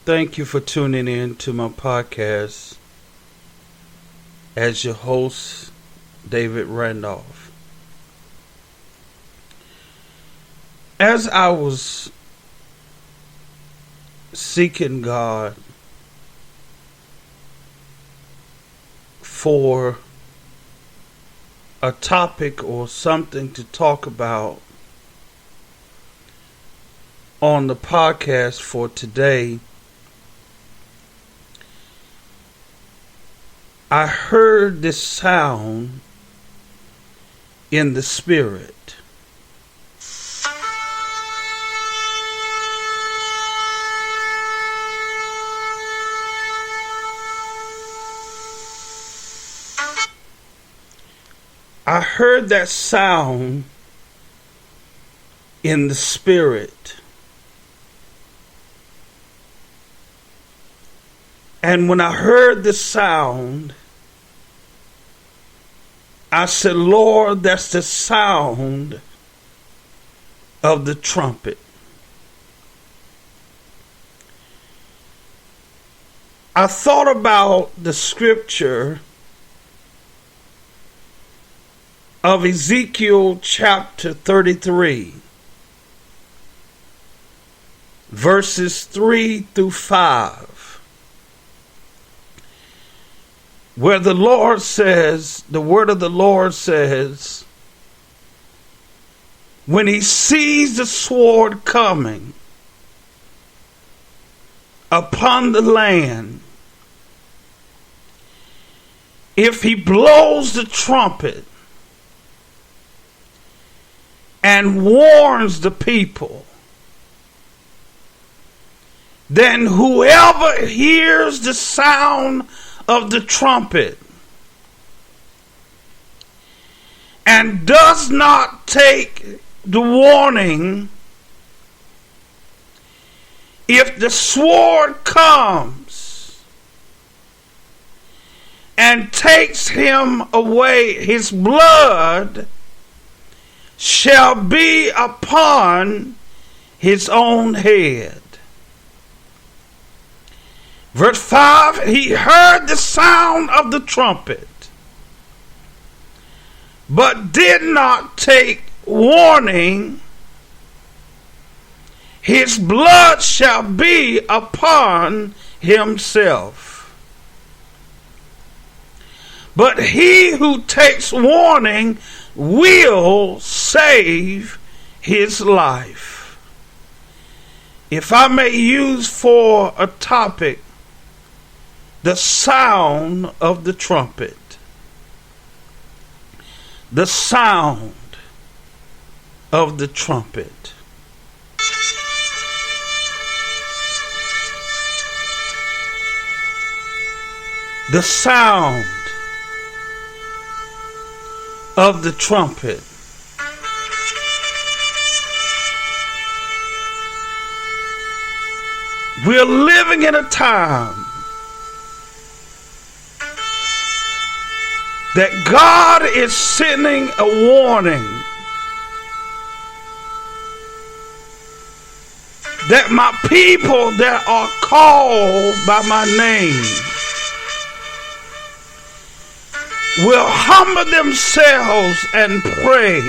Thank you for tuning in to my podcast as your host, David Randolph. As I was seeking God for a topic or something to talk about on the podcast for today, I heard this sound in the spirit. I heard that sound in the spirit. And when I heard the sound, I said, Lord, that's the sound of the trumpet. I thought about the scripture of Ezekiel chapter 33, verses 3 through 5, where the Lord says, the word of the Lord says, when he sees the sword coming upon the land, if he blows the trumpet and warns the people, then whoever hears the sound of the trumpet and does not take the warning, if the sword comes and takes him away, his blood shall be upon his own head. Verse 5, he heard the sound of the trumpet, but did not take warning. His blood shall be upon himself. But he who takes warning will save his life. If I may use for a topic, the sound of the trumpet. The sound of the trumpet. The sound of the trumpet. We're living in a time that God is sending a warning that my people that are called by my name will humble themselves and pray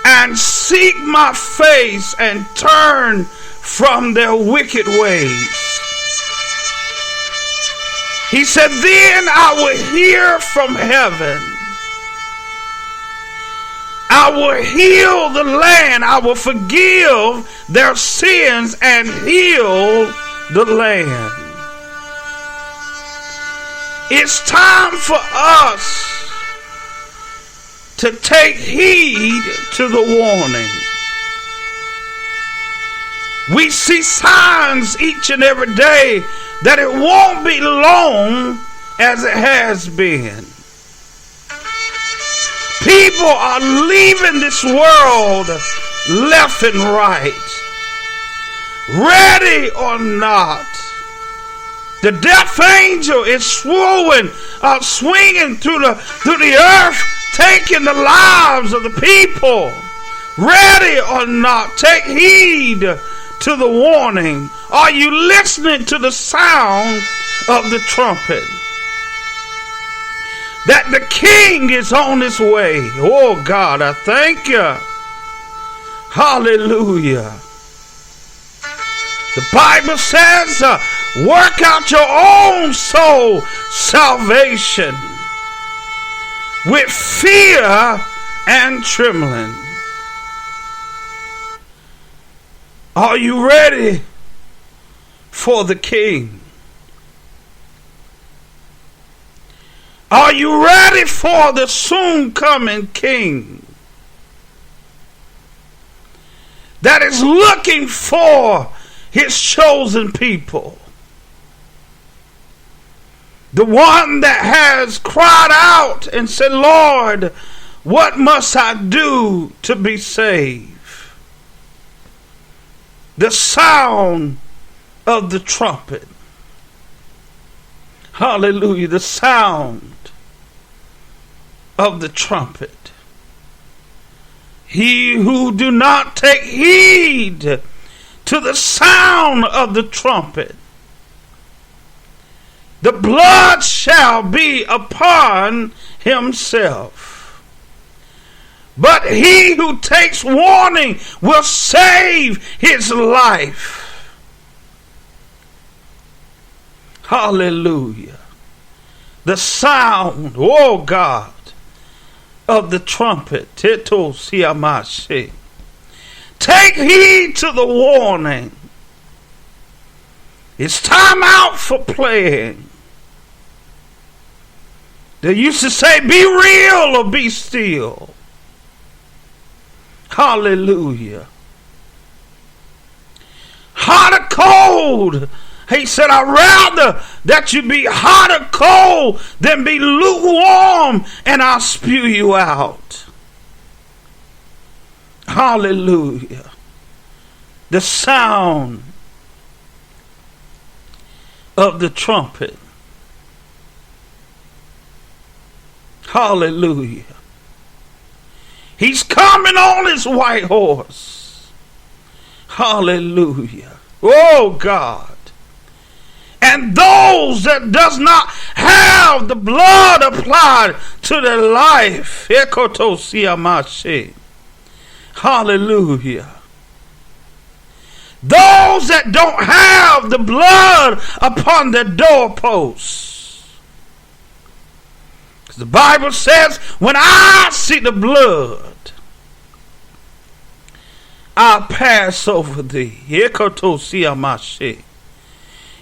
and seek my face and turn from their wicked ways. He said, then I will hear from heaven. I will heal the land. I will forgive their sins and heal the land. It's time for us to take heed to the warning. We see signs each and every day that it won't be long as it has been. People are leaving this world left and right. Ready or not, the death angel is swinging through the earth, taking the lives of the people. Ready or not, take heed to the warning? Are you listening to the sound of the trumpet? That the king is on his way. Oh God, I thank you. Hallelujah. The Bible says, work out your own soul salvation with fear and trembling. Are you ready for the king? Are you ready for the soon coming king that is looking for his chosen people? The one that has cried out and said, Lord, what must I do to be saved? The sound of the trumpet. Hallelujah. The sound of the trumpet. He who do not take heed to the sound of the trumpet, the blood shall be upon himself. But he who takes warning will save his life. Hallelujah. The sound, oh God, of the trumpet. Take heed to the warning. It's time out for playing. They used to say, be real or be still. Hallelujah. Hot or cold. He said, I'd rather that you be hot or cold than be lukewarm, and I'll spew you out. Hallelujah. The sound of the trumpet. Hallelujah. He's coming on his white horse. Hallelujah. Oh God. And those that does not have the blood applied to their life. Hallelujah. Those that don't have the blood upon their doorposts. The Bible says, when I see the blood, I'll pass over thee.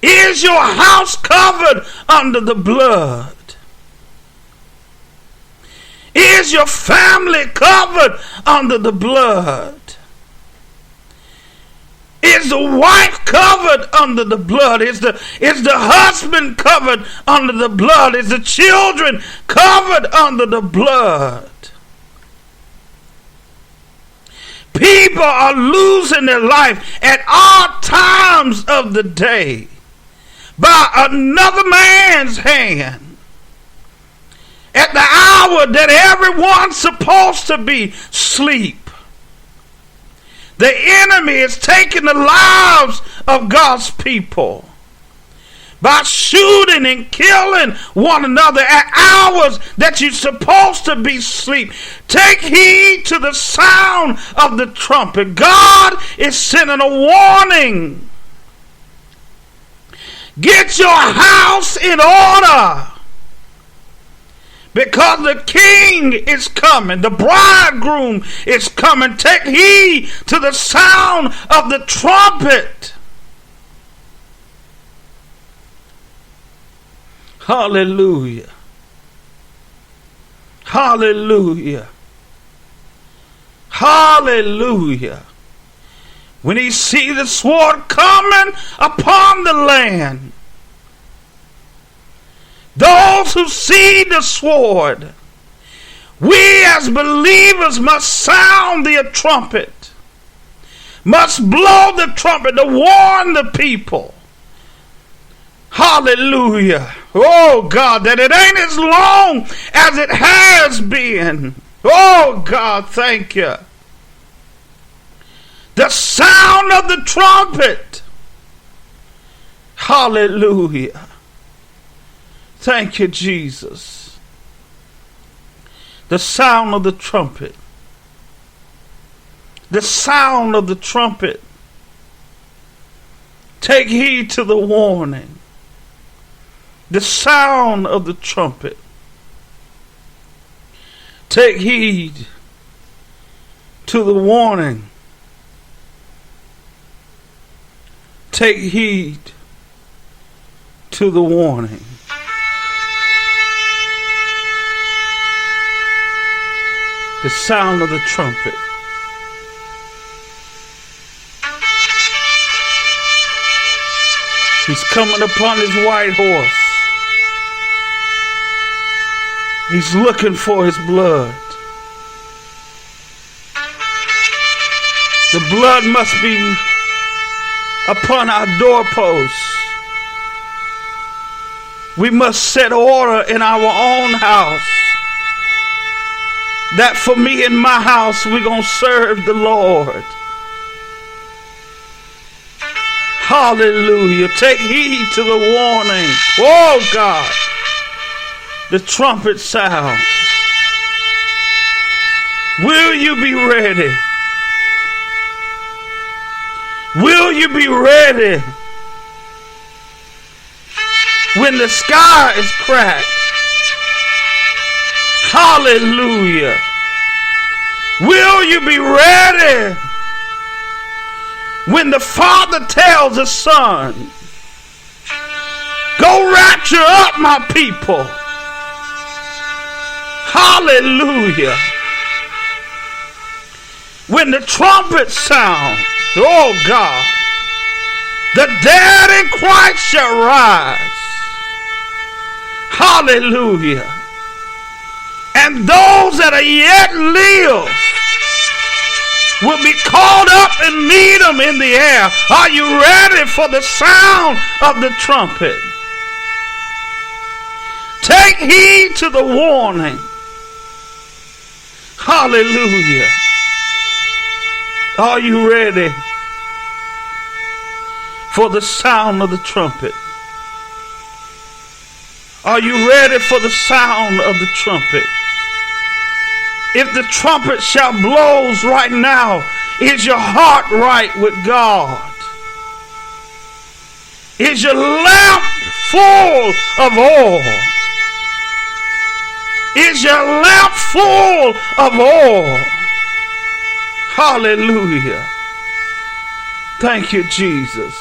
Is your house covered under the blood? Is your family covered under the blood? Is the wife covered under the blood? Is the husband covered under the blood? Is the children covered under the blood? People are losing their life at all times of the day by another man's hand. At the hour that everyone's supposed to be asleep. The enemy is taking the lives of God's people by shooting and killing one another at hours that you're supposed to be asleep. Take heed to the sound of the trumpet. God is sending a warning. Get your house in order. Because the king is coming. The bridegroom is coming. Take heed to the sound of the trumpet. Hallelujah. Hallelujah. Hallelujah. When he see the sword coming upon the land, those who see the sword, we as believers must sound the trumpet, must blow the trumpet to warn the people. Hallelujah. Oh God, that it ain't as long as it has been. Oh God, thank you. The sound of the trumpet. Hallelujah. Thank you, Jesus. The sound of the trumpet. The sound of the trumpet. Take heed to the warning. The sound of the trumpet. Take heed to the warning. Take heed to the warning. The sound of the trumpet. He's coming upon his white horse. He's looking for his blood. The blood must be upon our doorposts. We must set order in our own house. That for me and my house, we're going to serve the Lord. Hallelujah. Take heed to the warning. Oh God. The trumpet sound. Will you be ready? Will you be ready when the sky is cracked? Hallelujah. Will you be ready when the Father tells the Son, go rapture up my people? Hallelujah. When the trumpet sounds, oh God, the dead in Christ shall rise. Hallelujah. And those that are yet live will be caught up and meet them in the air. Are you ready for the sound of the trumpet? Take heed to the warning. Hallelujah. Are you ready for the sound of the trumpet? Are you ready for the sound of the trumpet? If the trumpet shall blows right now, is your heart right with God? Is your lamp full of oil? Is your lamp full of oil? Hallelujah. Thank you, Jesus.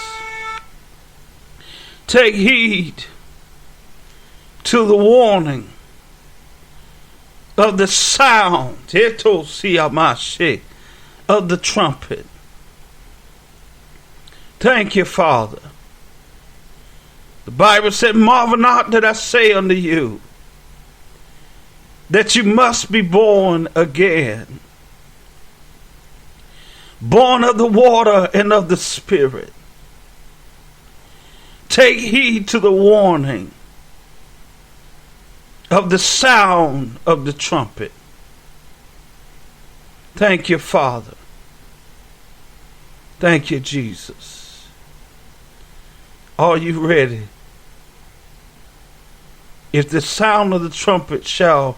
Take heed to the warning of the sound of the trumpet. Thank you, Father. The Bible said, marvel not that I say unto you, that you must be born again. Born of the water and of the Spirit. Take heed to the warning of the sound of the trumpet. Thank you, Father. Thank you, Jesus. Are you ready? If the sound of the trumpet shall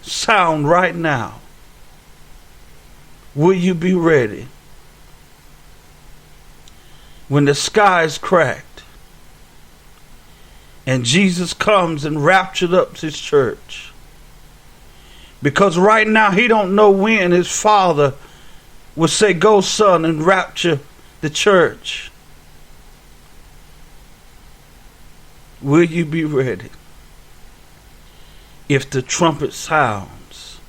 sound right now, will you be ready? When the sky is cracked and Jesus comes and raptured up his church. Because right now he don't know when his Father will say, go son and rapture the church. Will you be ready? If the trumpet sounds,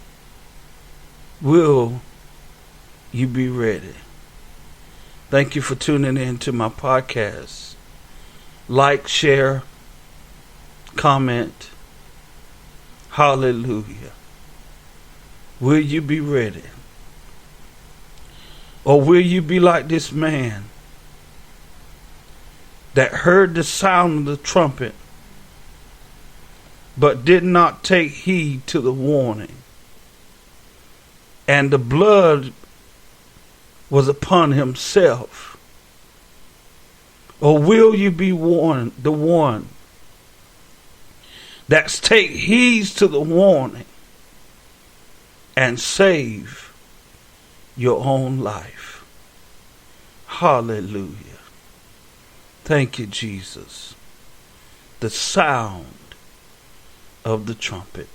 will you be ready? Thank you for tuning in to my podcast. Like, share, comment. Hallelujah. Will you be ready? Or will you be like this man that heard the sound of the trumpet but did not take heed to the warning, and the blood was upon himself? Or will you be warned, the one that's take heed to the warning and save your own life? Hallelujah. Thank you, Jesus. The sound of the trumpet.